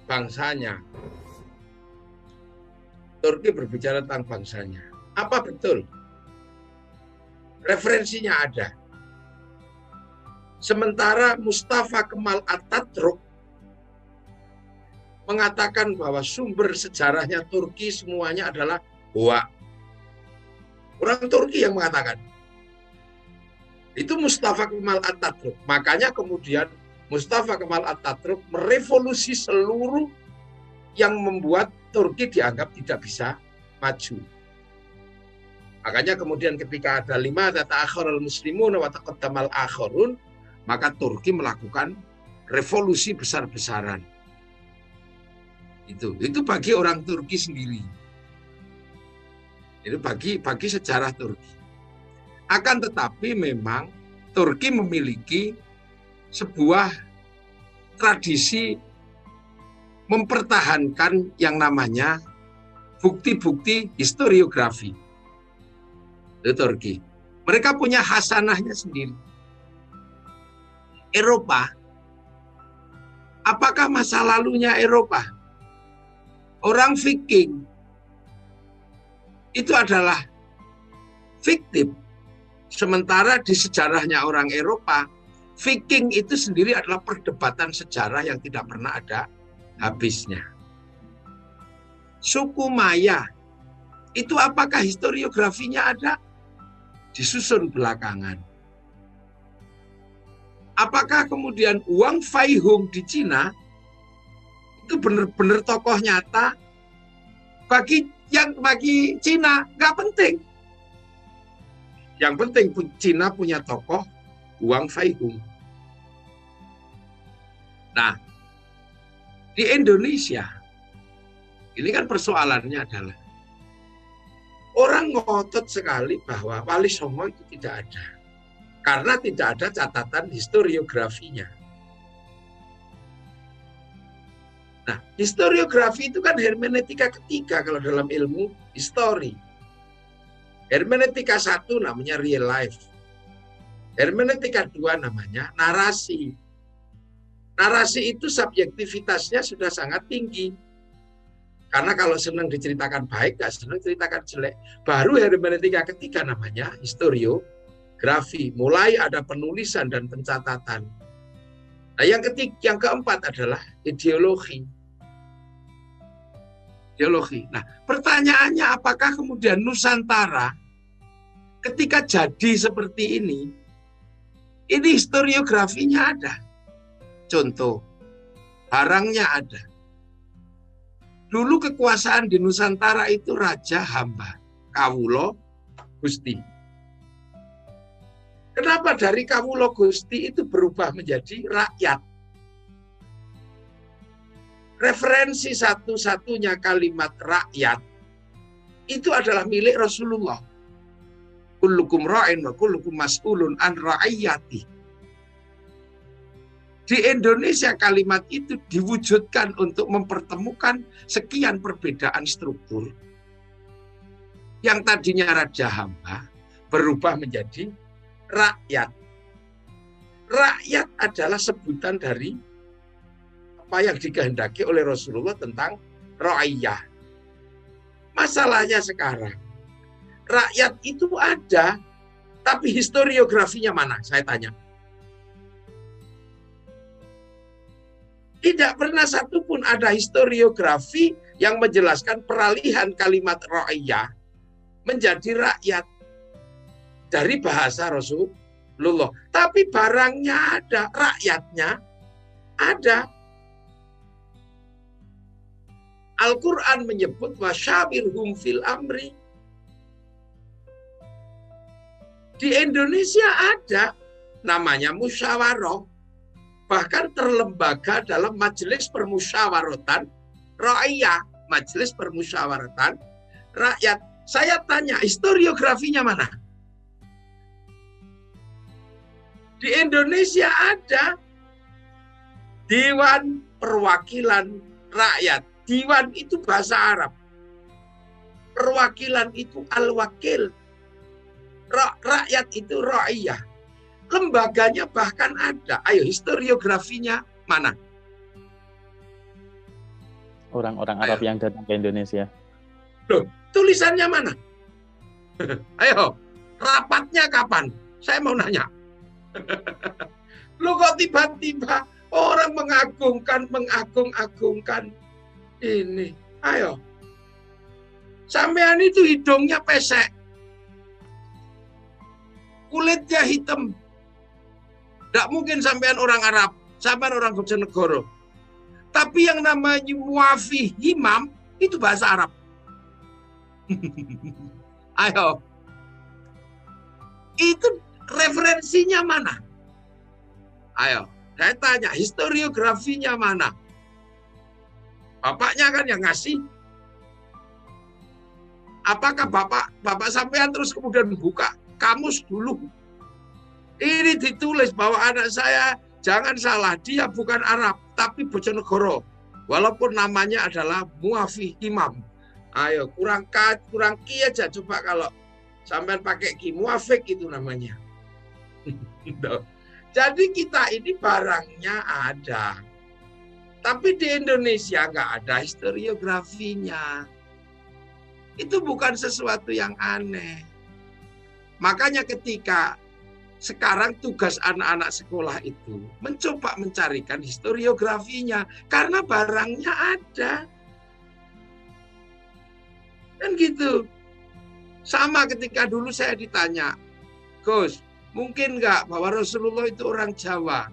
bangsanya. Turki berbicara tentang bangsanya. Apa betul? Referensinya ada. Sementara Mustafa Kemal Atatürk mengatakan bahwa sumber sejarahnya Turki semuanya adalah hoak. Orang Turki yang mengatakan. Itu Mustafa Kemal Atatürk. Makanya kemudian Mustafa Kemal Atatürk merevolusi seluruh yang membuat Turki dianggap tidak bisa maju. Makanya kemudian ketika ada 5 ta'akhkharul muslimun wa taqaddamal akharun, maka Turki melakukan revolusi besar-besaran. Itu bagi orang Turki sendiri. Itu bagi sejarah Turki. Akan tetapi memang Turki memiliki sebuah tradisi mempertahankan yang namanya bukti-bukti historiografi. Itu Turki. Mereka punya hasanahnya sendiri. Eropa, apakah masa lalunya Eropa? Orang Viking itu adalah fiktif. Sementara di sejarahnya orang Eropa, Viking itu sendiri adalah perdebatan sejarah yang tidak pernah ada habisnya. Suku Maya, itu apakah historiografinya ada? Disusun belakangan. Apakah kemudian Wang Faihong di Cina itu benar-benar tokoh nyata? Bagi Cina nggak penting. Yang penting Cina punya tokoh Wang Faihong. Nah, di Indonesia ini kan persoalannya adalah orang ngotot sekali bahwa Wali Songo itu tidak ada. Karena tidak ada catatan historiografinya. Nah, historiografi itu kan hermeneutika ketiga kalau dalam ilmu histori. Hermeneutika 1 namanya real life. Hermeneutika 2 namanya narasi. Narasi itu subjektivitasnya sudah sangat tinggi. Karena kalau senang diceritakan baik, gak senang ceritakan jelek. Baru hermeneutika ketiga namanya historiografi. Mulai ada penulisan dan pencatatan. Nah, yang keempat adalah ideologi. Nah, pertanyaannya apakah kemudian Nusantara ketika jadi seperti ini historiografinya ada. Contoh, barangnya ada. Dulu kekuasaan di Nusantara itu raja hamba, kawulo gusti. Kenapa dari kawulo gusti itu berubah menjadi rakyat? Referensi satu-satunya kalimat rakyat itu adalah milik Rasulullah. Kullukum ra'in wa kullukum mas'ulun an ra'iyati. Di Indonesia kalimat itu diwujudkan untuk mempertemukan sekian perbedaan struktur. Yang tadinya raja hamba berubah menjadi rakyat. Rakyat adalah sebutan dari apa yang dikehendaki oleh Rasulullah tentang ra'iyah. Masalahnya sekarang, rakyat itu ada, tapi historiografinya mana? Saya tanya. Tidak pernah satupun ada historiografi yang menjelaskan peralihan kalimat ra'iyah menjadi rakyat dari bahasa Rasulullah. Tapi barangnya ada, rakyatnya ada. Al-Quran menyebut wasyawirhum fil amri. Di Indonesia ada namanya musyawarah. Bahkan terlembaga dalam majelis permusyawaratan rakyat, majelis permusyawaratan rakyat. Saya tanya, historiografinya mana? Di Indonesia ada Dewan Perwakilan Rakyat. Dewan itu bahasa Arab. Perwakilan itu al-wakil. Rakyat itu ra'iyah. Lembaganya bahkan ada. Ayo historiografinya mana? orang-orang Arab yang datang ke Indonesia. Loh, tulisannya mana? Ayo, rapatnya kapan? Saya mau nanya. Lu kok tiba-tiba orang mengagung-agungkan ini? Ayo. Sampean itu hidungnya pesek. Kulitnya hitam. Tidak mungkin sampean orang Arab, sampean orang Bojonegoro. Tapi yang namanya muafi himam itu bahasa Arab. Ayo. Itu referensinya mana? Ayo, saya tanya, historiografinya mana? Bapaknya kan yang ngasih. Apakah bapak sampean terus kemudian buka kamus dulu? Ini ditulis bahwa anak saya, jangan salah, dia bukan Arab, tapi Bojonegoro. Walaupun namanya adalah muafi imam. Ayo, kurang ki aja coba kalau sampean pakai ki, muafik itu namanya. Jadi kita ini barangnya ada. Tapi di Indonesia nggak ada historiografinya. Itu bukan sesuatu yang aneh. Makanya ketika sekarang tugas anak-anak sekolah itu mencoba mencarikan historiografinya. Karena barangnya ada. Dan gitu. Sama ketika dulu saya ditanya, Gus, mungkin nggak bahwa Rasulullah itu orang Jawa?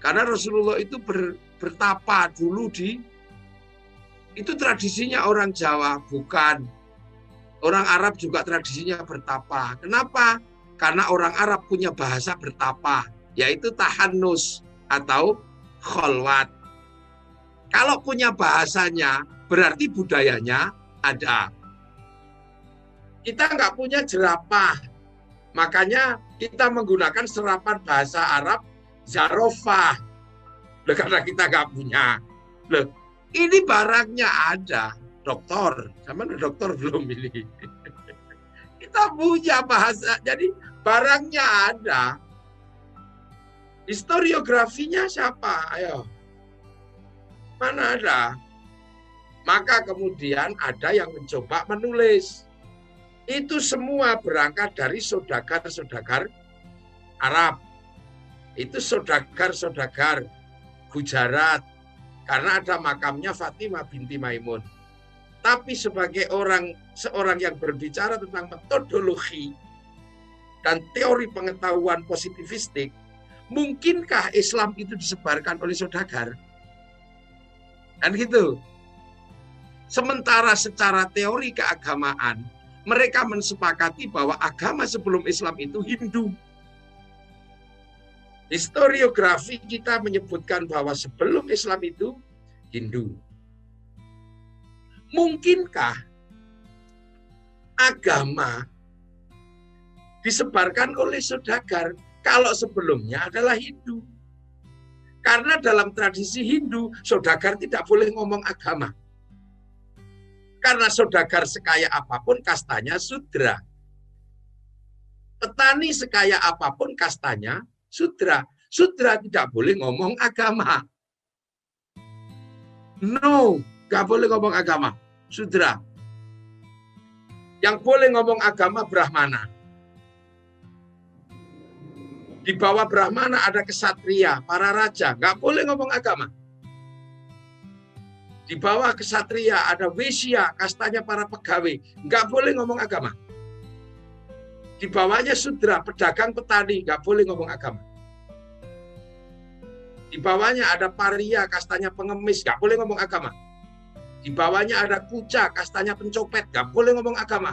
Karena Rasulullah itu bertapa dulu itu tradisinya orang Jawa, bukan. Orang Arab juga tradisinya bertapa. Kenapa? Karena orang Arab punya bahasa bertapa, yaitu tahannus atau kholwat. Kalau punya bahasanya, berarti budayanya ada. Kita nggak punya jerapah, makanya kita menggunakan serapan bahasa Arab zarofah. Karena kita nggak punya. Loh, ini barangnya ada. Dokter, sama dokter belum ini. Kita punya bahasa, jadi barangnya ada. Historiografinya siapa? Ayo. Mana ada? Maka kemudian ada yang mencoba menulis. Itu semua berangkat dari saudagar-saudagar Arab. Itu saudagar-saudagar Gujarat. Karena ada makamnya Fatimah binti Maimun. Tapi sebagai seorang yang berbicara tentang metodologi dan teori pengetahuan positivistik, mungkinkah Islam itu disebarkan oleh saudagar? Kan gitu. Sementara secara teori keagamaan, mereka mensepakati bahwa agama sebelum Islam itu Hindu. Historiografi kita menyebutkan bahwa sebelum Islam itu Hindu. Mungkinkah agama disebarkan oleh saudagar kalau sebelumnya adalah Hindu? Karena dalam tradisi Hindu, saudagar tidak boleh ngomong agama. Karena saudagar sekaya apapun kastanya sudra. Petani sekaya apapun kastanya sudra. Sudra tidak boleh ngomong agama. No, gak boleh ngomong agama. Sudra. Yang boleh ngomong agama Brahmana. Di bawah Brahmana ada kesatria, para raja. Gak boleh ngomong agama. Di bawah kesatria ada Wisya, kastanya para pegawai. Gak boleh ngomong agama. Di bawahnya Sudra, pedagang petani. Gak boleh ngomong agama. Di bawahnya ada Paria, kastanya pengemis, gak boleh ngomong agama. Di bawahnya ada Kuca, kastanya pencopet, gak boleh ngomong agama.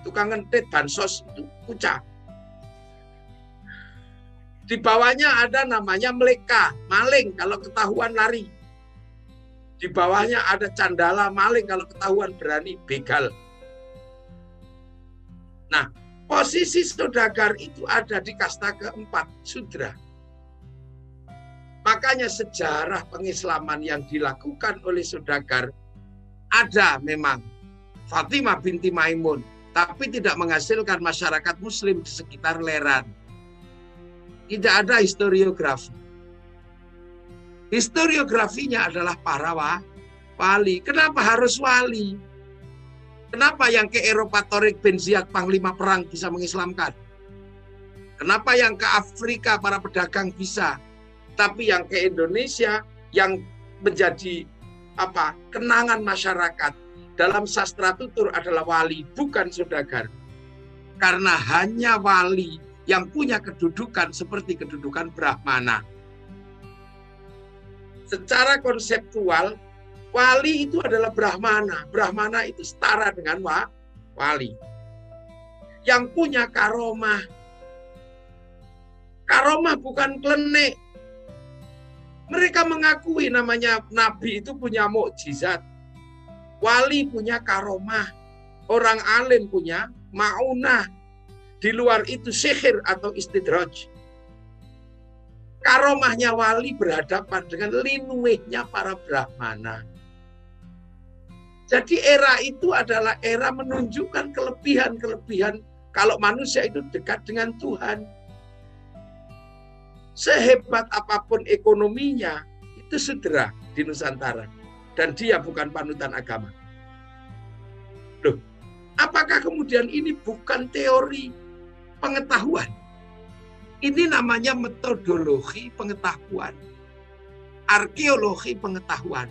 Tukang ngentit, bansos, itu Kuca. Di bawahnya ada namanya Meleka, maling kalau ketahuan lari. Di bawahnya ada Candala, maling kalau ketahuan berani, begal. Nah, posisi saudagar itu ada di kasta keempat, Sudra. Makanya sejarah pengislaman yang dilakukan oleh saudagar ada memang Fatimah binti Maimun, tapi tidak menghasilkan masyarakat muslim di sekitar Leran. Tidak ada historiografi. Historiografinya adalah para wali. Kenapa harus wali? Kenapa yang ke Eropa Torik bin Ziyad panglima perang bisa mengislamkan? Kenapa yang ke Afrika para pedagang bisa? Tapi yang ke Indonesia yang menjadi kenangan masyarakat dalam sastra tutur adalah wali, bukan saudagar. Karena hanya wali yang punya kedudukan seperti kedudukan Brahmana. Secara konseptual, wali itu adalah Brahmana. Brahmana itu setara dengan wali. Yang punya karomah. Karomah bukan klenik. Mereka mengakui namanya nabi itu punya mukjizat. Wali punya karomah. Orang alim punya ma'unah. Di luar itu sihir atau istidraj. Karomahnya wali berhadapan dengan linuihnya para Brahmana. Jadi era itu adalah era menunjukkan kelebihan-kelebihan kalau manusia itu dekat dengan Tuhan. Sehebat apapun ekonominya, itu sudra di Nusantara. Dan dia bukan panutan agama. Loh, apakah kemudian ini bukan teori pengetahuan? Ini namanya metodologi pengetahuan. Arkeologi pengetahuan.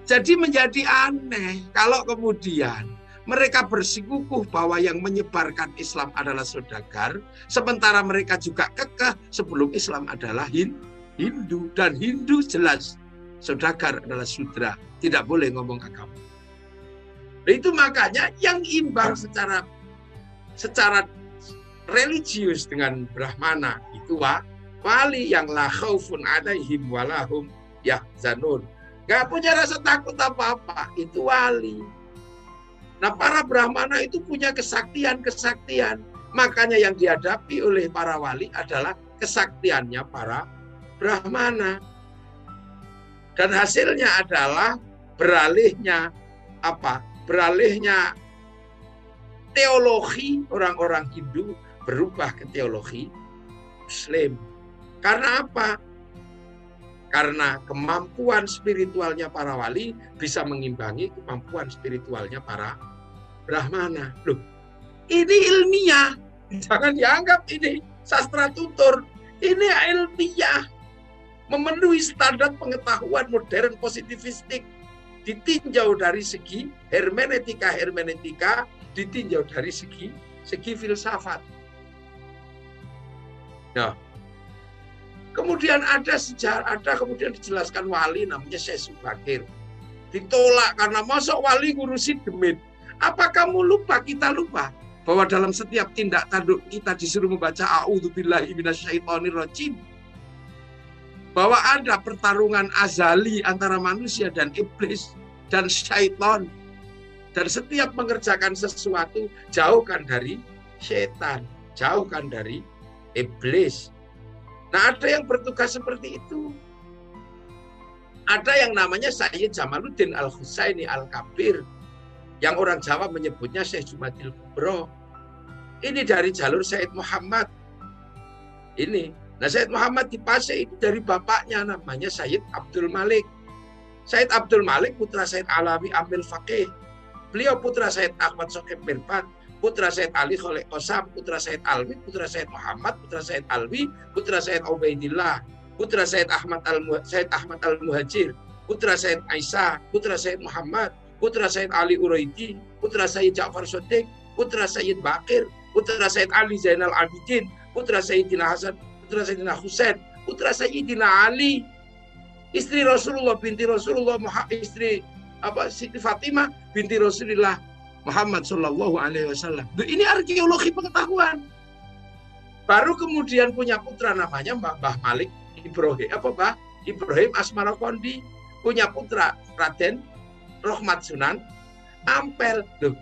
Jadi menjadi aneh kalau kemudian mereka bersikukuh bahwa yang menyebarkan Islam adalah saudagar, sementara mereka juga kekeh sebelum Islam adalah Hindu. Dan Hindu jelas saudagar adalah sudra, tidak boleh ngomong agama. Nah, itu makanya yang imbang secara religius dengan Brahmana itu wali yang la khaufun alaihim walahum yahzanun. Gak punya rasa takut apa-apa, itu wali. Nah, para Brahmana itu punya kesaktian-kesaktian. Makanya yang dihadapi oleh para wali adalah kesaktiannya para Brahmana. Dan hasilnya adalah beralihnya teologi orang-orang Hindu berubah ke teologi Muslim. Karena apa? Karena kemampuan spiritualnya para wali bisa mengimbangi kemampuan spiritualnya para Brahmana. Loh, ini ilmiah. Jangan dianggap ini sastra tutur. Ini ilmiah. Memenuhi standar pengetahuan modern positivistik. Ditinjau dari segi hermeneutika, ditinjau dari segi filsafat. Nah, kemudian ada kemudian dijelaskan wali namanya Syekh Subakir. Ditolak karena masa wali ngurusin demit. Apa kamu lupa, kita lupa bahwa dalam setiap tindak tanduk kita disuruh membaca a'udzubillahi minasyaitonirrajim. Bahwa ada pertarungan azali antara manusia dan iblis dan syaitan. Dan setiap mengerjakan sesuatu, jauhkan dari setan, jauhkan dari iblis. Nah, ada yang bertugas seperti itu. Ada yang namanya Sayyid Jamaluddin Al-Husaini Al-Kabir, yang orang Jawa menyebutnya Syekh Jumadil Kubro. Ini dari jalur Sayyid Muhammad. Ini. Nah, Sayyid Muhammad di Pasir itu dari bapaknya namanya Sayyid Abdul Malik. Sayyid Abdul Malik putra Sayyid Alawi Amil Faqih. Beliau putra Sayyid Ahmad Sokib Mirbat, putra Sayyid Ali Kholek Qasam, putra Sayyid Alwi, putra Sayyid Muhammad, putra Sayyid Alwi, putra Sayyid Ubaidillah, putra Sayyid Ahmad Al-Muhajir, putra Sayyid Aisyah, putra Sayyid Muhammad, putra Sayyid Ali Uraidi, putra Sayyid Ja'far Shodiq, putra Sayyid Bakir, putra Sayyid Ali Zainal Abidin, putra Sayyidina Hasan, putra Sayyidina Husain, putra Sayyidina Ali, istri Rasulullah binti Rasulullah, istri Siti Fatimah binti Rasulullah Muhammad Shallallahu Alaihi Wasallam. Ini arkeologi pengetahuan. Baru kemudian punya putra namanya Mbah Malik Ibrahim, Ibrahim Asmarokondi, punya putra Raden Rohmat Sunan Ampel. Loh,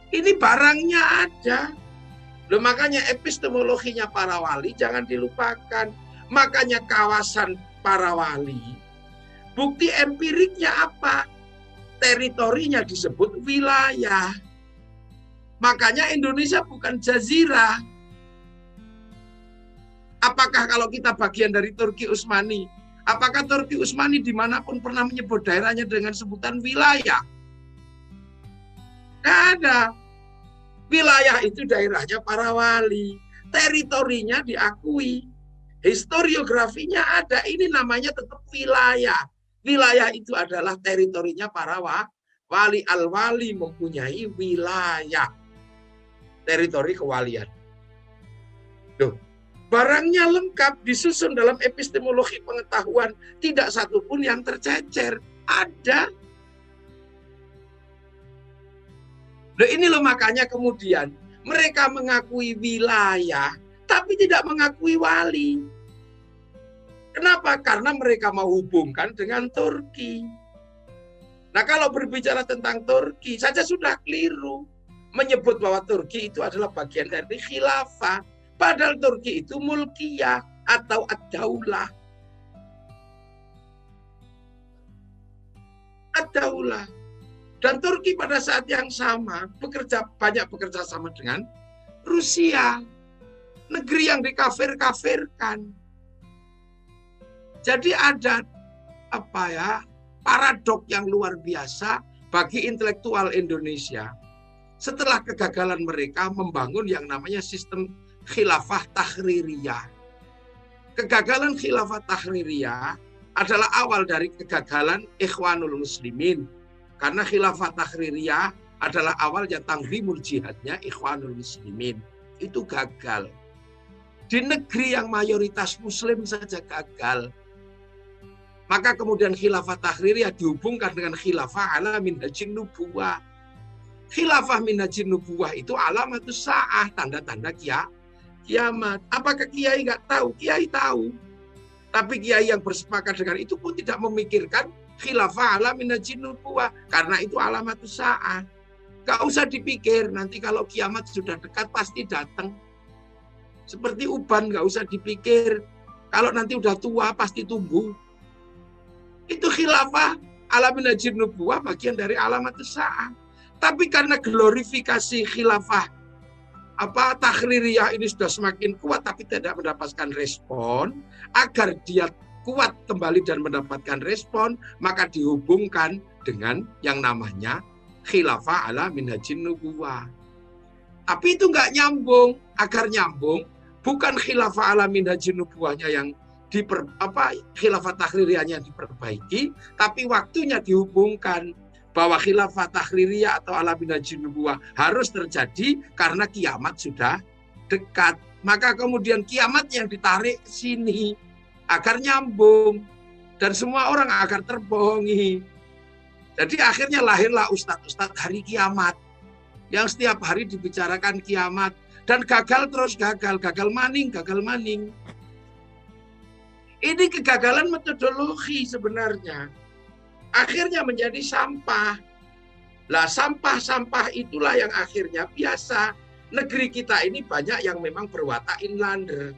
ini barangnya ada. Loh, makanya epistemologinya para wali jangan dilupakan. Makanya kawasan para wali, bukti empiriknya apa? Teritorinya disebut wilayah. Makanya Indonesia bukan jazirah. Apakah kalau kita bagian dari Turki Utsmani, Apakah Turki Utsmani dimanapun pernah menyebut daerahnya dengan sebutan wilayah? Nggak ada. Wilayah itu daerahnya para wali. Teritorinya diakui. Historiografinya ada. Ini namanya tetap wilayah. Wilayah itu adalah teritorinya para wali. Al-wali mempunyai wilayah. Teritori kewalian. Duh. Barangnya lengkap, disusun dalam epistemologi pengetahuan. Tidak satupun yang tercecer. Ada. Loh, ini loh makanya kemudian mereka mengakui wilayah, tapi tidak mengakui wali. Kenapa? Karena mereka mau hubungkan dengan Turki. Nah, kalau berbicara tentang Turki saja sudah keliru. Menyebut bahwa Turki itu adalah bagian dari khilafah. Padahal Turki itu mulkiyah atau ad-daulah. Ad-daulah. Dan Turki pada saat yang sama banyak bekerja sama dengan Rusia. Negeri yang dikafir-kafirkan. Jadi ada paradok yang luar biasa bagi intelektual Indonesia. Setelah kegagalan mereka membangun yang namanya sistem khilafah tahririyah. Kegagalan khilafah tahririyah adalah awal dari kegagalan Ikhwanul Muslimin. Karena khilafah tahririyah adalah awalnya tanzimul jihadnya Ikhwanul Muslimin. Itu gagal. Di negeri yang mayoritas Muslim saja gagal. Maka kemudian khilafah tahririyah dihubungkan dengan khilafah ala minhajin nubuwah. Khilafah minhajin nubuwah itu alamatus sa'ah, tanda-tanda kiamat. Apakah kiai nggak tahu? Kiai tahu. Tapi kiai yang bersepakat dengan itu pun tidak memikirkan khilafah ala minhajin nubuwah. Karena itu alamatus sa'ah. Nggak usah dipikir, nanti kalau kiamat sudah dekat pasti datang. Seperti uban nggak usah dipikir. Kalau nanti udah tua pasti tumbuh. Itu khilafah ala minhajin nubuwah bagian dari alamatus sa'ah. Tapi karena glorifikasi khilafah tahririyah ini sudah semakin kuat tapi tidak mendapatkan respon, agar dia kuat kembali dan mendapatkan respon, maka dihubungkan dengan yang namanya khilafah ala minhajin nubuwah. Tapi itu nggak nyambung. Agar nyambung, bukan khilafah ala minhajin nubuwahnya yang khilafah tahririyahnya diperbaiki, tapi waktunya dihubungkan bahwa khilafah tahririyah atau ala minhajin nubuwah harus terjadi karena kiamat sudah dekat. Maka kemudian kiamat yang ditarik sini agar nyambung dan semua orang agar terbohongi. Jadi akhirnya lahirlah ustadz-ustadz hari kiamat yang setiap hari dibicarakan kiamat dan gagal terus gagal maning. Ini kegagalan metodologi sebenarnya. Akhirnya menjadi sampah. Lah sampah-sampah itulah yang akhirnya biasa. Negeri kita ini banyak yang memang berwatak inlander.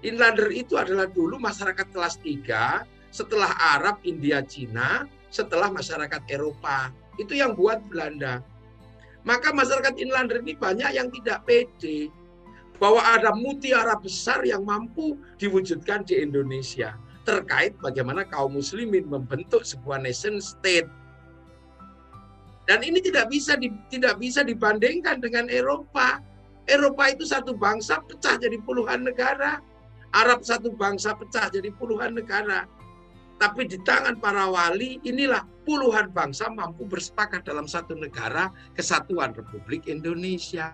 Inlander itu adalah dulu masyarakat kelas 3, setelah Arab, India, Cina, setelah masyarakat Eropa. Itu yang buat Belanda. Maka masyarakat inlander ini banyak yang tidak pede bahwa ada mutiara besar yang mampu diwujudkan di Indonesia. Terkait bagaimana kaum muslimin membentuk sebuah nation state. Dan ini tidak bisa dibandingkan dengan Eropa. Eropa itu satu bangsa pecah jadi puluhan negara. Arab satu bangsa pecah jadi puluhan negara. Tapi di tangan para wali inilah puluhan bangsa mampu bersepakat dalam satu negara, Kesatuan Republik Indonesia.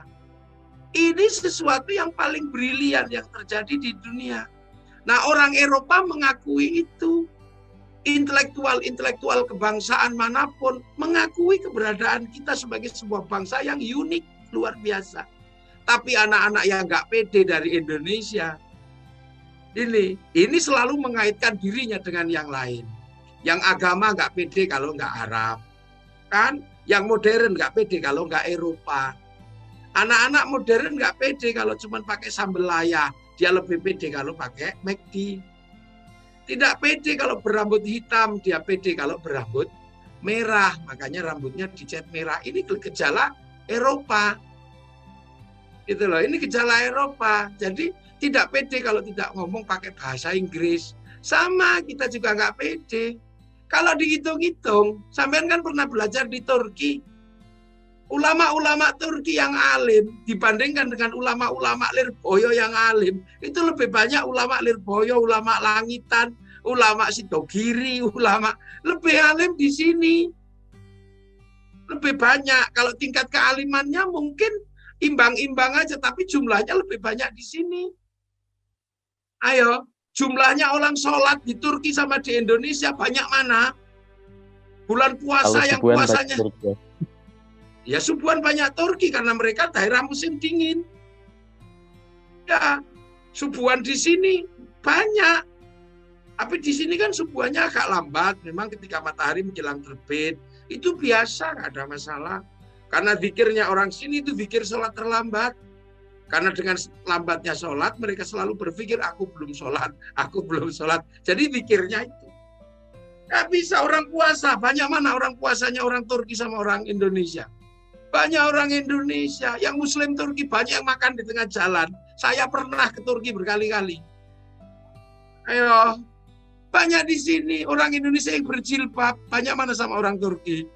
Ini sesuatu yang paling brilian yang terjadi di dunia. Nah, orang Eropa mengakui itu. Intelektual kebangsaan manapun mengakui keberadaan kita sebagai sebuah bangsa yang unik, luar biasa. Tapi anak-anak yang nggak pede dari Indonesia, ini selalu mengaitkan dirinya dengan yang lain. Yang agama nggak pede kalau nggak Arab. Kan? Yang modern nggak pede kalau nggak Eropa. Anak-anak modern nggak pede kalau cuma pakai sambal laya. Dia lebih pede kalau pakai McD. Tidak pede kalau berambut hitam, dia pede kalau berambut merah. Makanya rambutnya dicat merah. Ini gejala Eropa. Gitu loh, ini gejala Eropa. Jadi tidak pede kalau tidak ngomong pakai bahasa Inggris. Sama, kita juga nggak pede. Kalau dihitung-hitung, sampean kan pernah belajar di Turki. Ulama-ulama Turki yang alim dibandingkan dengan ulama-ulama Lirboyo yang alim, itu lebih banyak ulama Lirboyo, ulama Langitan, ulama Sidogiri, ulama lebih alim di sini. Lebih banyak. Kalau tingkat kealimannya mungkin imbang-imbang aja, tapi jumlahnya lebih banyak di sini. Ayo, jumlahnya orang sholat di Turki sama di Indonesia banyak mana? Bulan puasa yang puasanya ya subuhan banyak Turki karena mereka daerah musim dingin. Ya, subuhan di sini banyak. Tapi di sini kan subuhannya agak lambat. Memang ketika matahari menjelang terbit itu biasa, nggak ada masalah. Karena zikirnya orang sini itu zikir sholat terlambat. Karena dengan lambatnya sholat, mereka selalu berpikir, aku belum sholat, aku belum sholat. Jadi zikirnya itu. Nggak bisa orang puasa. Banyak mana orang puasanya orang Turki sama orang Indonesia? Banyak orang Indonesia. Yang Muslim Turki banyak yang makan di tengah jalan. Saya pernah ke Turki berkali-kali. Ayo. Banyak di sini orang Indonesia yang berjilbab. Banyak mana sama orang Turki?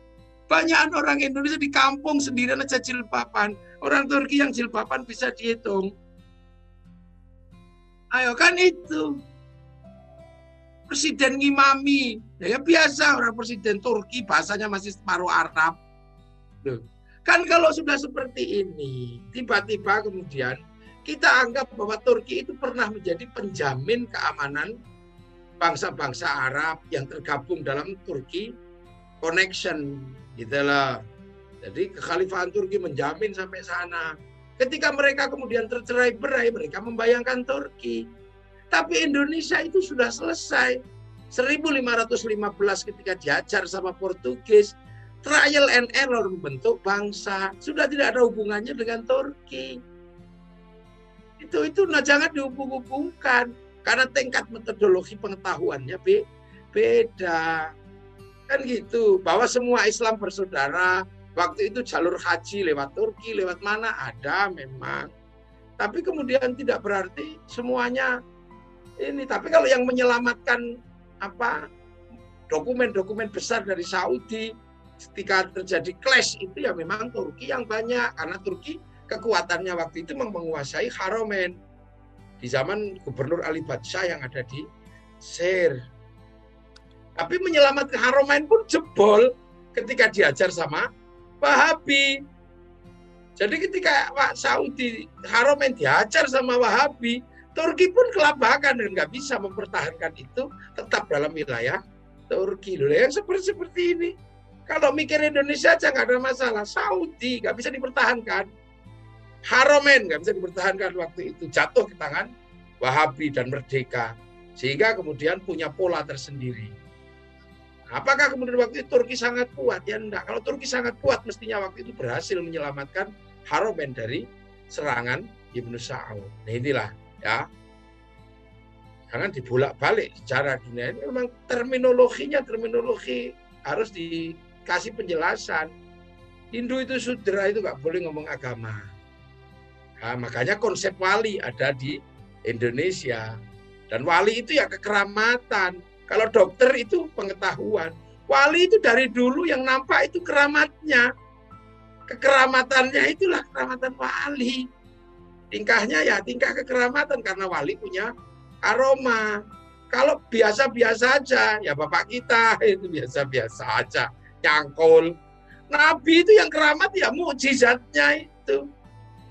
Banyak orang Indonesia di kampung sendirian aja jilbaban. Orang Turki yang jilbaban bisa dihitung. Ayo kan itu. Presiden ngimami. Ya biasa orang presiden Turki bahasanya masih separuh Arab. Duh. Kan kalau sudah seperti ini, tiba-tiba kemudian kita anggap bahwa Turki itu pernah menjadi penjamin keamanan bangsa-bangsa Arab yang tergabung dalam Turki Connection, gitu lah. Jadi kekhalifahan Turki menjamin sampai sana. Ketika mereka kemudian tercerai-berai, mereka membayangkan Turki. Tapi Indonesia itu sudah selesai. 1515 ketika diajar sama Portugis, trial and error membentuk bangsa. Sudah tidak ada hubungannya dengan Turki. Itu nah jangan dihubung-hubungkan. Karena tingkat metodologi pengetahuannya beda. Kan gitu. Bahwa semua Islam bersaudara. Waktu itu jalur haji lewat Turki, lewat mana? Ada memang. Tapi kemudian tidak berarti semuanya ini. Tapi kalau yang menyelamatkan dokumen-dokumen besar dari Saudi, ketika terjadi clash itu ya memang Turki yang banyak. Karena Turki kekuatannya waktu itu menguasai Haromen. Di zaman Gubernur Ali Badsyah yang ada di Sir. Tapi menyelamatkan Haromen pun jebol ketika diajar sama Wahabi. Jadi ketika Saudi Haromen diajar sama Wahabi, Turki pun kelabakan dan nggak bisa mempertahankan itu tetap dalam wilayah Turki. Yang seperti ini. Kalau mikir Indonesia aja nggak ada masalah. Saudi nggak bisa dipertahankan. Haromen nggak bisa dipertahankan waktu itu. Jatuh ke tangan Wahabi dan merdeka. Sehingga kemudian punya pola tersendiri. Apakah kemudian waktu itu Turki sangat kuat? Ya enggak. Kalau Turki sangat kuat, mestinya waktu itu berhasil menyelamatkan Haromen dari serangan Ibnu Saud. Nah inilah ya. Jangan dibolak-balik secara dunia. Ini memang terminologi harus dikasih penjelasan. Hindu itu sudra, itu nggak boleh ngomong agama. Nah, makanya konsep wali ada di Indonesia. Dan wali itu ya kekeramatan. Kalau dokter itu pengetahuan. Wali itu dari dulu yang nampak itu keramatnya. Kekeramatannya itulah kekeramatan wali. Tingkahnya ya tingkah kekeramatan karena wali punya aroma. Kalau biasa-biasa aja, ya bapak kita itu biasa-biasa aja. Nyangkul. Nabi itu yang keramat ya mukjizatnya itu.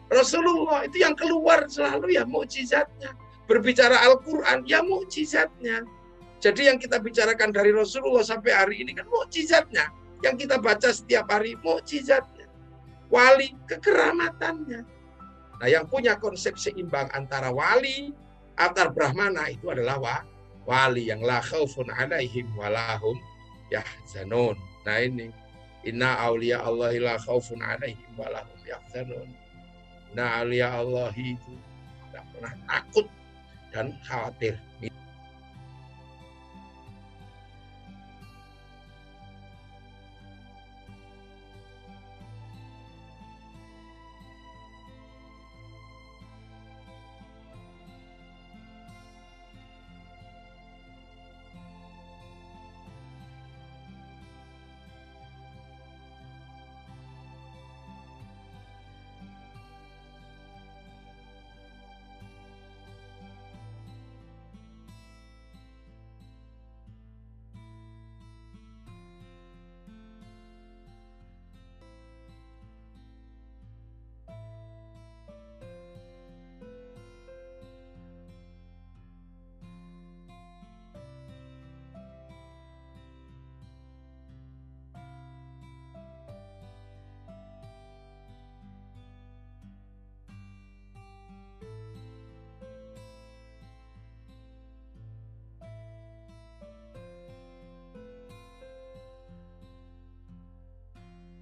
Rasulullah itu yang keluar selalu ya mukjizatnya. Berbicara Al-Quran ya mukjizatnya. Jadi yang kita bicarakan dari Rasulullah sampai hari ini kan mukjizatnya. Yang kita baca setiap hari mukjizatnya. Wali kekeramatannya. Nah yang punya konsep seimbang antara wali, antar brahmana itu adalah wali yang la khaufun alaihim walahum yahzanun. Nah ini inna awliya Allahi la khaufun alaihim walahum yahzanun. Nah awliya Allahi itu tidak pernah takut dan khawatir.